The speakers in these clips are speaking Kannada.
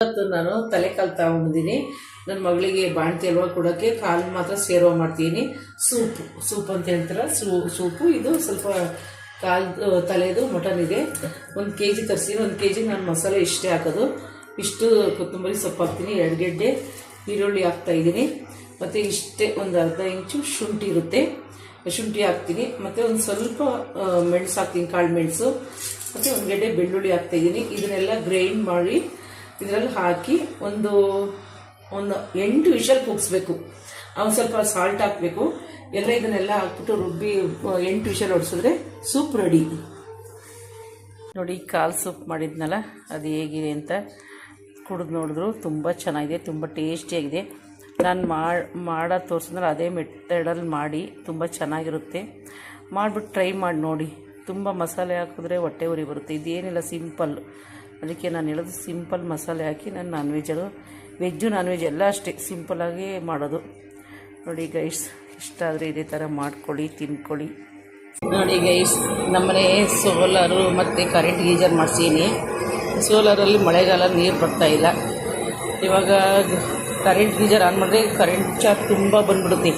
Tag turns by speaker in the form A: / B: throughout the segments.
A: ಇವತ್ತು ನಾನು ತಲೆ ಕಾಲು ತಗೊಂಡಿದ್ದೀನಿ. ನನ್ನ ಮಗಳಿಗೆ ಬಾಣತಿ ಹಲ್ವಾ ಕೊಡೋಕ್ಕೆ ಕಾಲು ಮಾತ್ರ ಸೇರುವ ಮಾಡ್ತೀನಿ. ಸೂಪ್ ಅಂತ ಹೇಳ್ತಾರೆ, ಸೂಪು. ಇದು ಸ್ವಲ್ಪ ತಲೆದು ಮಟನ್ ಇದೆ. 1 kg ತರಿಸಿದ್ದೀನಿ. 1 kg ನಾನು ಮಸಾಲೆ ಇಷ್ಟೇ ಹಾಕೋದು. ಇಷ್ಟು ಕೊತ್ತಂಬರಿ ಸೊಪ್ಪು ಹಾಕ್ತೀನಿ, 2 ಗೆಡ್ಡೆ ಈರುಳ್ಳಿ ಹಾಕ್ತಾಯಿದ್ದೀನಿ, ಮತ್ತು ಇಷ್ಟೇ ಒಂದು ಅರ್ಧ ಇಂಚು ಶುಂಠಿ ಇರುತ್ತೆ, ಶುಂಠಿ ಹಾಕ್ತೀನಿ, ಮತ್ತು ಒಂದು ಸ್ವಲ್ಪ ಮೆಣಸು ಹಾಕ್ತೀನಿ, ಕಾಳು ಮೆಣಸು, ಮತ್ತು 1 ಗೆಡ್ಡೆ ಬೆಳ್ಳುಳ್ಳಿ ಹಾಕ್ತಾಯಿದ್ದೀನಿ. ಇದನ್ನೆಲ್ಲ ಗ್ರೈಂಡ್ ಮಾಡಿ ಇದರಲ್ಲಿ ಹಾಕಿ ಒಂದು 8 ವಿಷಲ್ ಕೂಗಿಸ್ಬೇಕು. ಒಂದು ಸ್ವಲ್ಪ ಸಾಲ್ಟ್ ಹಾಕಬೇಕು. ಇದನ್ನೆಲ್ಲ ಹಾಕ್ಬಿಟ್ಟು ರುಬ್ಬಿ 8 ವಿಷಲ್ ಹೊಡಿಸಿದ್ರೆ ಸೂಪ್ ರೆಡಿ. ನೋಡಿ, ಕಾಲು ಸೂಪ್ ಮಾಡಿದ್ನಲ್ಲ, ಅದು ಹೇಗಿದೆ ಅಂತ ಕುಡಿದು ನೋಡಿದ್ರು. ತುಂಬ ಚೆನ್ನಾಗಿದೆ, ತುಂಬ ಟೇಸ್ಟಿಯಾಗಿದೆ. ನಾನು ಮಾಡೋದು ತೋರಿಸಿದ್ರೆ ಅದೇ ಮೆಥಡಲ್ಲಿ ಮಾಡಿ, ತುಂಬ ಚೆನ್ನಾಗಿರುತ್ತೆ. ಮಾಡಿಬಿಟ್ಟು ಟ್ರೈ ಮಾಡಿ ನೋಡಿ. ತುಂಬ ಮಸಾಲೆ ಹಾಕಿದ್ರೆ ಹೊಟ್ಟೆ ಉರಿ ಬರುತ್ತೆ. ಇದೇನಿಲ್ಲ, ಸಿಂಪಲ್. ಅದಕ್ಕೆ ನಾನು ಹೇಳೋದು ಸಿಂಪಲ್ ಮಸಾಲೆ ಹಾಕಿ ನಾನು ವೆಜ್ಜು ನಾನ್ ವೆಜ್ ಎಲ್ಲ ಅಷ್ಟೇ ಸಿಂಪಲ್ಲಾಗಿ ಮಾಡೋದು. ನೋಡಿ ಗೈಸ್, ಇಷ್ಟ ಆದರೆ ಇದೇ ಥರ ಮಾಡ್ಕೊಳ್ಳಿ, ತಿನ್ಕೊಳ್ಳಿ. ನೋಡಿ ಗೈಸ್, ನಮ್ಮನೆ ಸೋಲಾರು ಮತ್ತು ಕರೆಂಟ್ ಗೀಜರ್ ಮಾಡಿಸೀನಿ. ಸೋಲಾರಲ್ಲಿ ಮಳೆಗಾಲ ನೀರು ಬರ್ತಾಯಿಲ್ಲ. ಇವಾಗ ಕರೆಂಟ್ ಗೀಜರ್ ಆನ್ ಮಾಡಿದ್ರೆ ಕರೆಂಟ್ ಚಾರ್ಜ್ ತುಂಬ ಬಂದ್ಬಿಡುತ್ತೆ.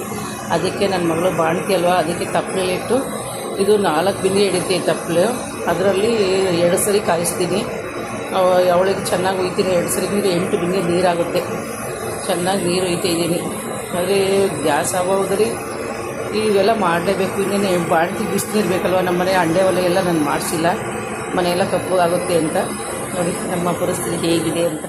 A: ಅದಕ್ಕೆ ನನ್ನ ಮಗಳು ಬಾಣತಿ ಅಲ್ವಾ, ಅದಕ್ಕೆ ತಪ್ಪಲೆಟ್ಟು ಇದು 4 ಬಿಂದಿಗೆ ಹಿಡಿತೆ ತಪ್ಪಲು. ಅದರಲ್ಲಿ 2 ಸರಿ ಕಾಯಿಸ್ತೀನಿ. ಅವಳಿಗೆ ಚೆನ್ನಾಗಿ ಒಯ್ತೀನಿ. 2 ಸರಿ ನೀರು 8 ಬಿಂದಿಗೆ ನೀರಾಗುತ್ತೆ. ಚೆನ್ನಾಗಿ ನೀರು ಒಯ್ತಾ ಇದ್ದೀನಿ. ಆದರೆ ಗ್ಯಾಸ್ ಆಗೋದ್ರಿ ಇವೆಲ್ಲ ಮಾಡಲೇಬೇಕು. ಇನ್ನೇನು ಬಾಣತಿ ಬಿಸಿನೀರು ಬೇಕಲ್ವ. ನಮ್ಮನೆ ಅಂಡೆ ಒಲೆ ಎಲ್ಲ ನಾನು ಮಾಡಿಸಿಲ್ಲ, ಮನೆಯೆಲ್ಲ ಕಪ್ಪು ಆಗುತ್ತೆ ಅಂತ. ನೋಡಿ ನಮ್ಮ ಪರಿಸ್ಥಿತಿ ಹೇಗಿದೆ ಅಂತ.